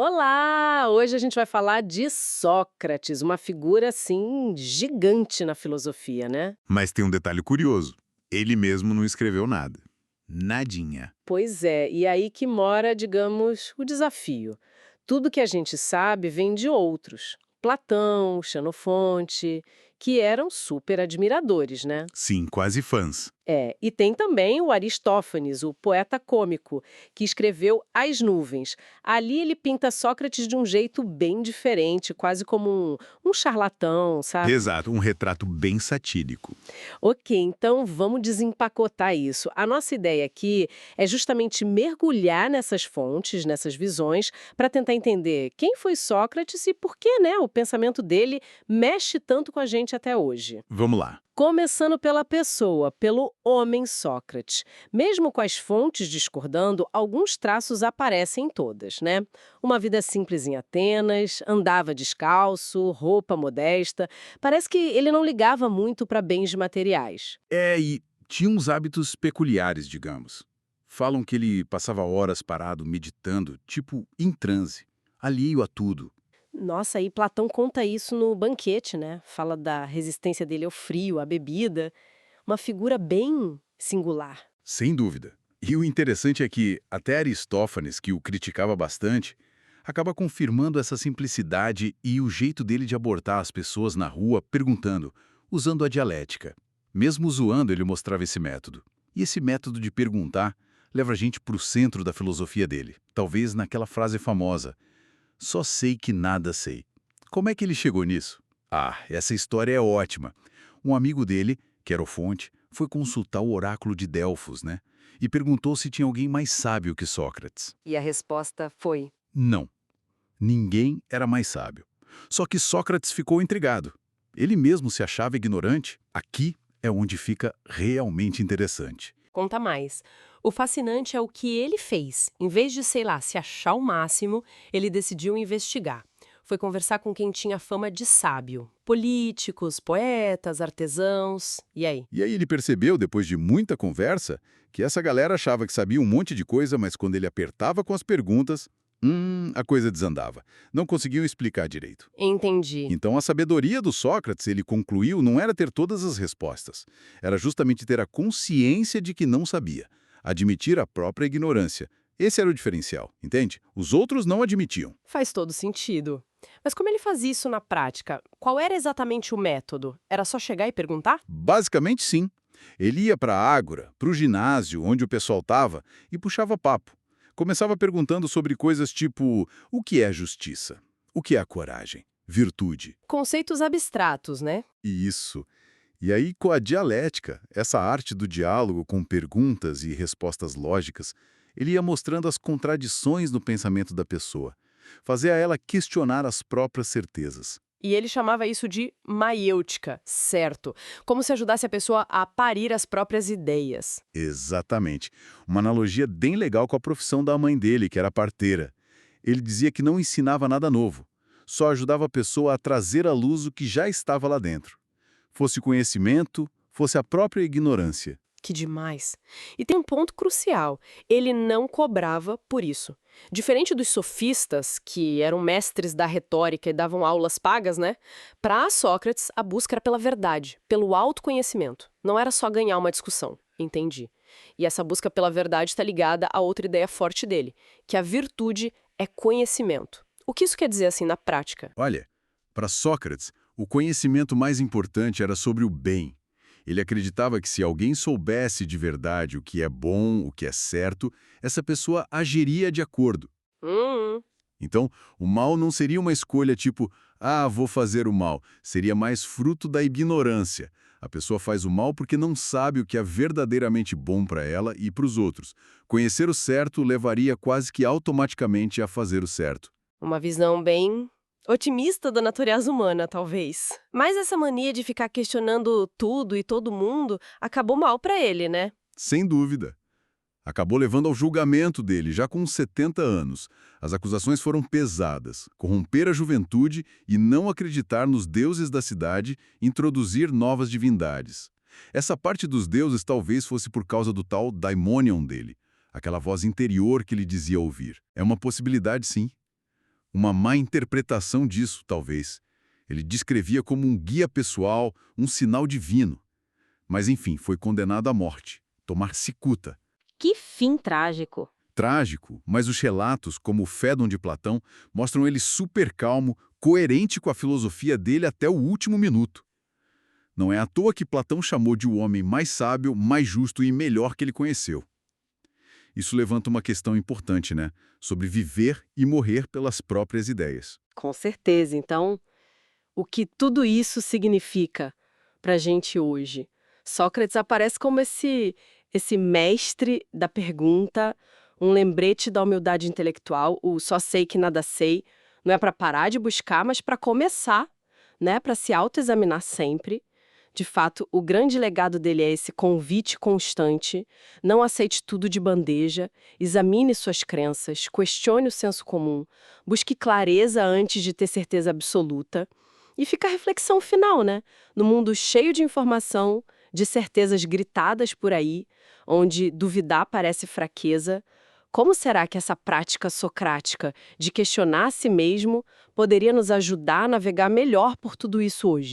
Olá! Hoje a gente vai falar de Sócrates, uma figura assim gigante na filosofia, né? Mas tem um detalhe curioso. Ele mesmo não escreveu nada. Nadinha. Pois é, e aí que mora, digamos, o desafio. Tudo que a gente sabe vem de outros. Platão, Xenofonte, que eram super admiradores, né? Sim, quase fãs. É, e tem também o Aristófanes, o poeta cômico, que escreveu As Nuvens. Ali ele pinta Sócrates de um jeito bem diferente, quase como um charlatão, sabe? Exato, um retrato bem satírico. Ok, então vamos desempacotar isso. A nossa ideia aqui é justamente mergulhar nessas fontes, nessas visões, para tentar entender quem foi Sócrates e por que, né, o pensamento dele mexe tanto com a gente até hoje. Vamos lá. Começando pela pessoa, pelo homem Sócrates. Mesmo com as fontes discordando, alguns traços aparecem em todas, né? Uma vida simples em Atenas, andava descalço, roupa modesta. Parece que ele não ligava muito para bens materiais. E tinha uns hábitos peculiares, digamos. Falam que ele passava horas parado meditando, tipo em transe, alheio a tudo. Nossa, e Platão conta isso no Banquete, né? Fala da resistência dele ao frio, à bebida. Uma figura bem singular. Sem dúvida. E o interessante é que até Aristófanes, que o criticava bastante, acaba confirmando essa simplicidade e o jeito dele de abordar as pessoas na rua perguntando, usando a dialética. Mesmo zoando, ele mostrava esse método. E esse método de perguntar leva a gente para o centro da filosofia dele. Talvez naquela frase famosa, só sei que nada sei. Como é que ele chegou nisso? Ah, essa história é ótima. Um amigo dele, Querofonte, foi consultar o oráculo de Delfos, né? E perguntou se tinha alguém mais sábio que Sócrates. E a resposta foi: Não, ninguém era mais sábio. Só que Sócrates ficou intrigado. Ele mesmo se achava ignorante. Aqui é onde fica realmente interessante. conta mais. O fascinante é o que ele fez. Em vez de, sei lá, se achar o máximo, ele decidiu investigar. Foi conversar com quem tinha fama de sábio. Políticos, poetas, artesãos. E aí? E aí ele percebeu, depois de muita conversa, que essa galera achava que sabia um monte de coisa, mas quando ele apertava com as perguntas, a coisa desandava. Não conseguiam explicar direito. Entendi. Então a sabedoria do Sócrates, ele concluiu, não era ter todas as respostas. Era justamente ter a consciência de que não sabia. Admitir a própria ignorância. Esse era o diferencial, entende? Os outros não admitiam. Faz todo sentido. Mas como ele fazia isso na prática? Qual era exatamente o método? Era só chegar e perguntar? Basicamente, sim. Ele ia para a ágora, para o ginásio, onde o pessoal estava, e puxava papo. Começava perguntando sobre coisas tipo: o que é justiça? O que é a coragem? Virtude? Conceitos abstratos, né? Isso. E aí, com a dialética, essa arte do diálogo com perguntas e respostas lógicas, ele ia mostrando as contradições no pensamento da pessoa, fazer a ela questionar as próprias certezas. E ele chamava isso de maiêutica, certo? Como se ajudasse a pessoa a parir as próprias ideias. Exatamente. Uma analogia bem legal com a profissão da mãe dele, que era parteira. Ele dizia que não ensinava nada novo, só ajudava a pessoa a trazer à luz o que já estava lá dentro. Fosse conhecimento, fosse a própria ignorância. Que demais. E tem um ponto crucial. Ele não cobrava por isso. Diferente dos sofistas, que eram mestres da retórica e davam aulas pagas, né? Para Sócrates, a busca era pela verdade, pelo autoconhecimento. Não era só ganhar uma discussão. Entendi. E essa busca pela verdade está ligada a outra ideia forte dele, que a virtude é conhecimento. O que isso quer dizer assim na prática? Olha, para Sócrates, o conhecimento mais importante era sobre o bem. Ele acreditava que se alguém soubesse de verdade o que é bom, o que é certo, essa pessoa agiria de acordo. Hum, Então, o mal não seria uma escolha tipo, vou fazer o mal. Seria mais fruto da ignorância. A pessoa faz o mal porque não sabe o que é verdadeiramente bom para ela e para os outros. Conhecer o certo levaria quase que automaticamente a fazer o certo. uma visão bem otimista da natureza humana, talvez. Mas essa mania de ficar questionando tudo e todo mundo acabou mal pra ele, né? Sem dúvida. Acabou levando ao julgamento dele, já com uns 70 anos. As acusações foram pesadas: corromper a juventude e não acreditar nos deuses da cidade, introduzir novas divindades. Essa parte dos deuses talvez fosse por causa do tal daimonion dele, aquela voz interior que ele dizia ouvir. É uma possibilidade, sim. uma má interpretação disso, talvez. Ele descrevia como um guia pessoal, um sinal divino. Mas, enfim, foi condenado à morte, tomar cicuta. Que fim trágico. Trágico, mas os relatos, como o Fédon de Platão, mostram ele super calmo, coerente com a filosofia dele até o último minuto. Não é à toa que Platão chamou de o homem mais sábio, mais justo e melhor que ele conheceu. Isso levanta uma questão importante, né? Sobre viver e morrer pelas próprias ideias. Com certeza. Então, o que tudo isso significa para a gente hoje? Sócrates aparece como esse mestre da pergunta, um lembrete da humildade intelectual, o só sei que nada sei. Não é para parar de buscar, mas para começar, né? Para se autoexaminar sempre. De fato, o grande legado dele é esse convite constante. Não aceite tudo de bandeja, examine suas crenças, questione o senso comum, busque clareza antes de ter certeza absoluta. E fica a reflexão final, né? No mundo cheio de informação, de certezas gritadas por aí, onde duvidar parece fraqueza, como será que essa prática socrática de questionar a si mesmo poderia nos ajudar a navegar melhor por tudo isso hoje?